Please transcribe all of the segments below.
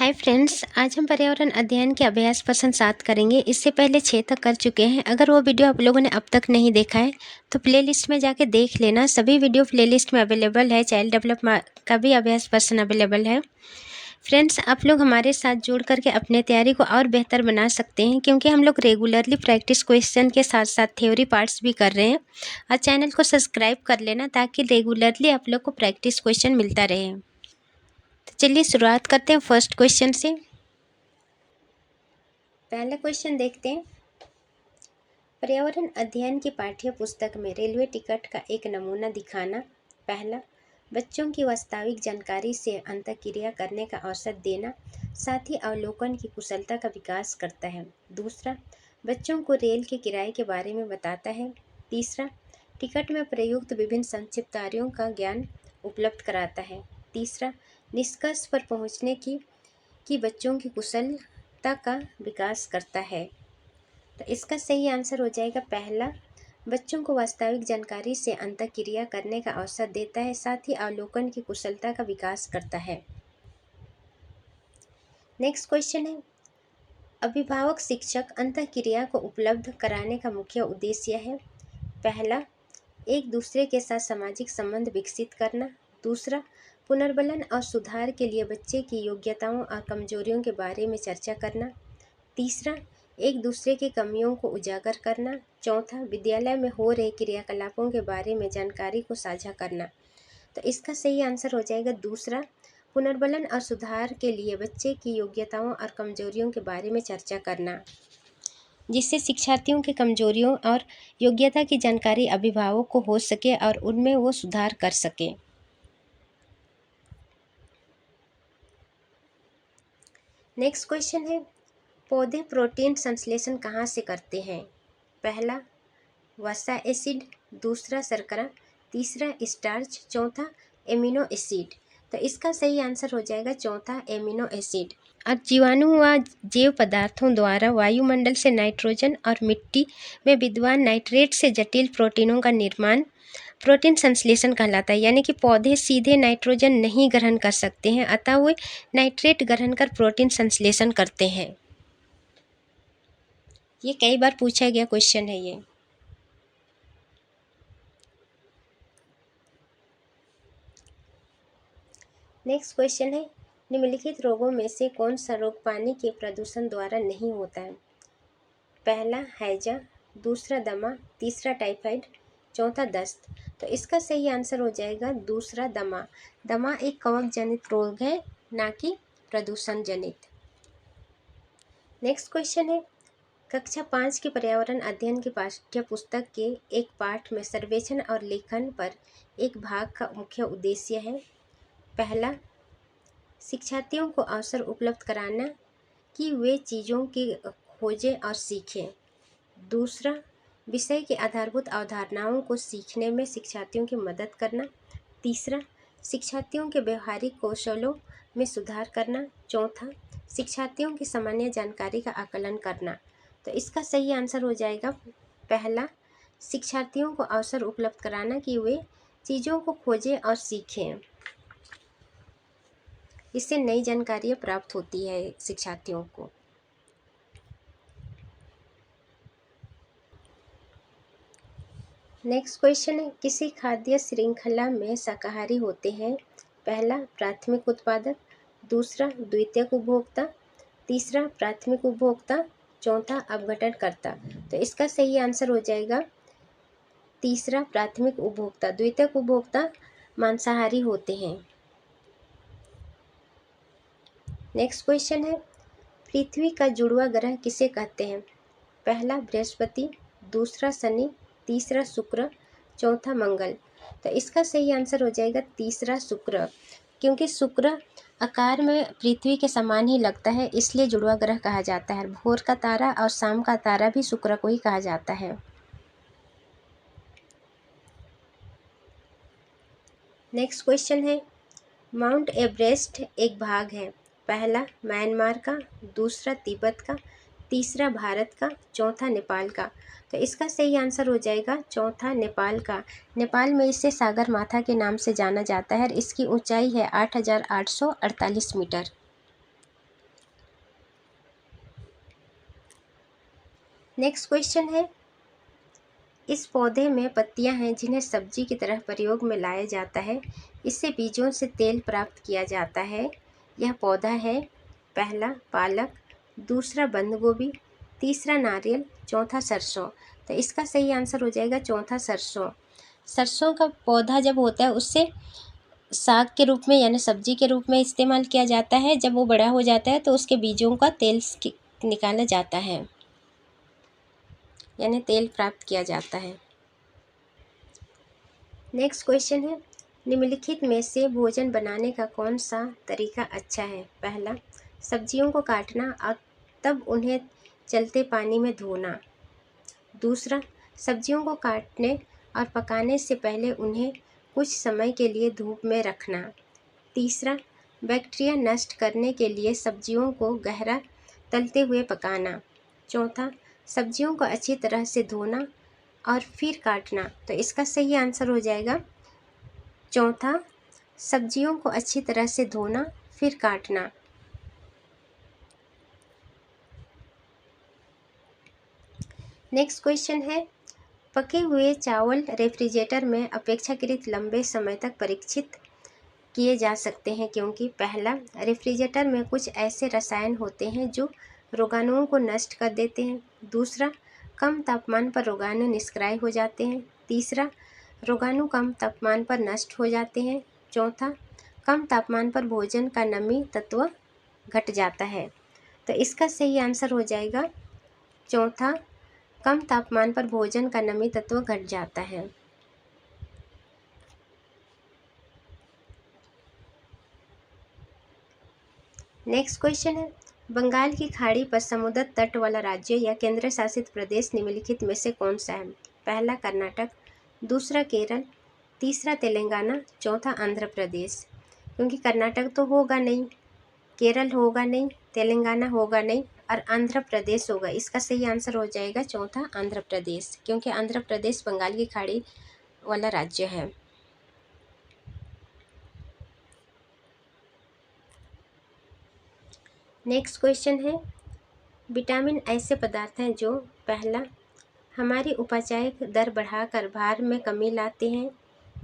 Hi friends, आज हम पर्यावरण अध्ययन के अभ्यास प्रश्न 7 करेंगे। इससे पहले 6 तक कर चुके हैं। अगर वो वीडियो आप लोगों ने अब तक नहीं देखा है तो प्लेलिस्ट में जाके देख लेना। सभी वीडियो प्लेलिस्ट में अवेलेबल है। चाइल्ड डेवलपमेंट का भी अभ्यास प्रश्न अवेलेबल है। फ्रेंड्स, आप लोग हमारे साथ जुड़ करके अपने तैयारी को और बेहतर बना सकते हैं, क्योंकि हम लोग रेगुलरली प्रैक्टिस क्वेश्चन के साथ साथ थ्योरी पार्ट्स भी कर रहे हैं। और चैनल को सब्सक्राइब कर लेना ताकि रेगुलरली आप लोग को प्रैक्टिस क्वेश्चन मिलता रहे। तो चलिए शुरुआत करते हैं फर्स्ट क्वेश्चन से। पहला क्वेश्चन देखते हैं। पर्यावरण अध्ययन की पाठ्य पुस्तक में रेलवे टिकट का एक नमूना दिखाना। पहला, बच्चों की वास्तविक जानकारी से अंतःक्रिया करने का अवसर देना, साथ ही अवलोकन की कुशलता का विकास करता है। दूसरा, बच्चों को रेल के किराए के बारे में बताता है। तीसरा, टिकट में प्रयुक्त विभिन्न संक्षिप्तार्यों का ज्ञान उपलब्ध कराता है। तीसरा, निष्कर्ष पर पहुँचने की बच्चों की कुशलता का विकास करता है। तो इसका सही आंसर हो जाएगा पहला, बच्चों को वास्तविक जानकारी से अंतःक्रिया करने का अवसर देता है, साथ ही अवलोकन की कुशलता का विकास करता है। नेक्स्ट क्वेश्चन है, अभिभावक शिक्षक अंतःक्रिया को उपलब्ध कराने का मुख्य उद्देश्य है। पहला, एक दूसरे के साथ सामाजिक संबंध विकसित करना। दूसरा, पुनर्बलन और सुधार के लिए बच्चे की योग्यताओं और कमजोरियों के बारे में चर्चा करना। तीसरा, एक दूसरे की कमियों को उजागर करना। चौथा, विद्यालय में हो रहे क्रियाकलापों के बारे में जानकारी को साझा करना। तो इसका सही आंसर हो जाएगा दूसरा, पुनर्बलन और सुधार के लिए बच्चे की योग्यताओं और कमजोरियों के बारे में चर्चा करना, जिससे शिक्षार्थियों के कमजोरियों और योग्यता की जानकारी अभिभावक को हो सके और उनमें वो सुधार कर सके। नेक्स्ट क्वेश्चन है, पौधे प्रोटीन संश्लेषण कहाँ से करते हैं। पहला, वसा एसिड। दूसरा, शर्करा। तीसरा, स्टार्च। चौथा, एमिनो एसिड। तो इसका सही आंसर हो जाएगा चौथा, एमिनो एसिड। और जीवाणु व जैव पदार्थों द्वारा वायुमंडल से नाइट्रोजन और मिट्टी में विद्यमान नाइट्रेट से जटिल प्रोटीनों का निर्माण प्रोटीन संश्लेषण कहलाता है। यानी कि पौधे सीधे नाइट्रोजन नहीं ग्रहण कर सकते हैं, अतः वे नाइट्रेट ग्रहण कर प्रोटीन संश्लेषण करते हैं। ये कई बार पूछा गया क्वेश्चन है ये। नेक्स्ट क्वेश्चन है, निम्नलिखित रोगों में से कौन सा रोग पानी के प्रदूषण द्वारा नहीं होता है। पहला, हैजा। दूसरा, दमा। तीसरा, टाइफाइड। चौथा, दस्त। तो इसका सही आंसर हो जाएगा दूसरा, दमा। दमा एक कवक जनित रोग है, ना कि प्रदूषण जनित। नेक्स्ट क्वेश्चन है, कक्षा 5 के पर्यावरण अध्ययन की पाठ्य पुस्तक के एक पाठ में सर्वेक्षण और लेखन पर एक भाग का मुख्य उद्देश्य है। पहला, शिक्षार्थियों को अवसर उपलब्ध कराना कि वे चीज़ों की खोजें और सीखें। दूसरा, विषय की आधारभूत अवधारणाओं को सीखने में शिक्षार्थियों की मदद करना। तीसरा, शिक्षार्थियों के व्यवहारिक कौशलों में सुधार करना। चौथा, शिक्षार्थियों की सामान्य जानकारी का आकलन करना। तो इसका सही आंसर हो जाएगा पहला, शिक्षार्थियों को अवसर उपलब्ध कराना कि वे चीज़ों को खोजें और सीखें। इससे नई जानकारियाँ प्राप्त होती है शिक्षार्थियों को। नेक्स्ट क्वेश्चन है, किसी खाद्य श्रृंखला में शाकाहारी होते हैं। पहला, प्राथमिक उत्पादक। दूसरा, द्वितीयक उपभोक्ता। तीसरा, प्राथमिक उपभोक्ता। चौथा, अपघटनकर्ता। तो इसका सही आंसर हो जाएगा तीसरा, प्राथमिक उपभोक्ता। द्वितीयक उपभोक्ता मांसाहारी होते हैं। नेक्स्ट क्वेश्चन है, पृथ्वी का जुड़वा ग्रह किसे कहते हैं। पहला, बृहस्पति। दूसरा, शनि। तीसरा, शुक्र। चौथा, मंगल। तो इसका सही आंसर हो जाएगा तीसरा, शुक्र, क्योंकि शुक्र आकार में पृथ्वी के समान ही लगता है, इसलिए जुड़वा ग्रह कहा जाता है। भोर का तारा और शाम का तारा भी शुक्र को ही कहा जाता है। नेक्स्ट क्वेश्चन है, माउंट एवरेस्ट एक भाग है। पहला, म्यांमार का। दूसरा, तिब्बत का। तीसरा, भारत का। चौथा, नेपाल का। तो इसका सही आंसर हो जाएगा चौथा, नेपाल का। नेपाल में इसे सागर माथा के नाम से जाना जाता है। इसकी ऊंचाई है 8,848 मीटर। नेक्स्ट क्वेश्चन है, इस पौधे में पत्तियां हैं जिन्हें सब्जी की तरह प्रयोग में लाया जाता है। इससे बीजों से तेल प्राप्त किया जाता है। यह पौधा है पहला पालक, दूसरा बंद गोभी, तीसरा नारियल, चौथा सरसों। तो इसका सही आंसर हो जाएगा चौथा सरसों। सरसों का पौधा जब होता है उससे साग के रूप में यानी सब्जी के रूप में इस्तेमाल किया जाता है। जब वो बड़ा हो जाता है तो उसके बीजों का तेल निकाला जाता है, यानी तेल प्राप्त किया जाता है। नेक्स्ट क्वेश्चन है, निम्नलिखित में से भोजन बनाने का कौन सा तरीका अच्छा है? पहला, सब्जियों को काटना और तब उन्हें चलते पानी में धोना। दूसरा, सब्जियों को काटने और पकाने से पहले उन्हें कुछ समय के लिए धूप में रखना। तीसरा, बैक्टीरिया नष्ट करने के लिए सब्जियों को गहरा तलते हुए पकाना। चौथा, सब्जियों को अच्छी तरह से धोना और फिर काटना। तो इसका सही आंसर हो जाएगा चौथा, सब्जियों को अच्छी तरह से धोना फिर काटना। नेक्स्ट क्वेश्चन है, पके हुए चावल रेफ्रिजरेटर में अपेक्षाकृत लंबे समय तक परीक्षित किए जा सकते हैं क्योंकि पहला, रेफ्रिजरेटर में कुछ ऐसे रसायन होते हैं जो रोगाणुओं को नष्ट कर देते हैं। दूसरा, कम तापमान पर रोगाणु निष्क्रिय हो जाते हैं। तीसरा, रोगाणु कम तापमान पर नष्ट हो जाते हैं। चौथा, कम तापमान पर भोजन का नमी तत्व घट जाता है। तो इसका सही आंसर हो जाएगा चौथा, कम तापमान पर भोजन का नमी तत्व घट जाता है। नेक्स्ट क्वेश्चन है, बंगाल की खाड़ी पर समुद्र तट वाला राज्य या केंद्र शासित प्रदेश निम्नलिखित में से कौन सा है? पहला कर्नाटक, दूसरा केरल, तीसरा तेलंगाना, चौथा आंध्र प्रदेश। क्योंकि कर्नाटक तो होगा नहीं, केरल होगा नहीं, तेलंगाना होगा नहीं और आंध्र प्रदेश होगा। इसका सही आंसर हो जाएगा चौथा आंध्र प्रदेश, क्योंकि आंध्र प्रदेश बंगाल की खाड़ी वाला राज्य है। नेक्स्ट क्वेश्चन है, विटामिन ऐसे पदार्थ हैं जो पहला, हमारी उपाचायक दर बढ़ाकर भार में कमी लाते हैं।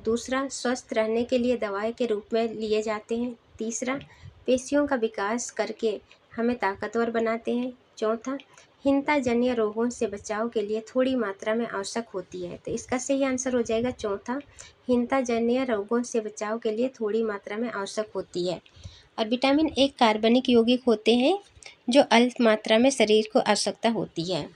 दूसरा, स्वस्थ रहने के लिए दवाई के रूप में लिए जाते हैं। तीसरा, पेशियों का विकास करके हमें ताकतवर बनाते हैं। चौथा, हिंताजन्य रोगों से बचाव के लिए थोड़ी मात्रा में आवश्यक होती है। तो इसका सही आंसर हो जाएगा चौथा, हिंताजन्य रोगों से बचाव के लिए थोड़ी मात्रा में आवश्यक होती है। और विटामिन एक कार्बनिक यौगिक होते हैं जो अल्प मात्रा में शरीर को आवश्यकता होती है।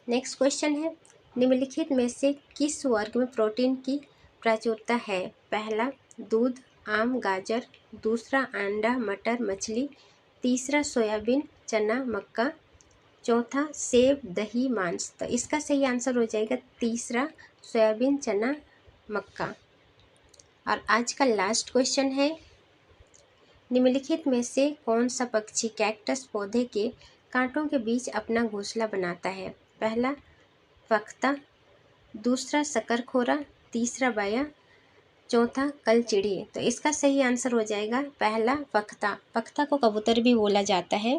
नेक्स्ट क्वेश्चन है, निम्नलिखित में से किस वर्ग में प्रोटीन की प्रचुरता है? पहला, दूध, आम, गाजर। दूसरा, अंडा, मटर, मछली। तीसरा, सोयाबीन, चना, मक्का। चौथा, सेब, दही, मांस। तो इसका सही आंसर हो जाएगा तीसरा, सोयाबीन, चना, मक्का। और आज का लास्ट क्वेश्चन है, निम्नलिखित में से कौन सा पक्षी कैक्टस पौधे के कांटों के बीच अपना घोंसला बनाता है? पहला, फख्ता, दूसरा, शकरखोरा, तीसरा, बया, चौथा, कलचिड़ी। तो इसका सही आंसर हो जाएगा पहला, फख्ता। फख्ता को कबूतर भी बोला जाता है।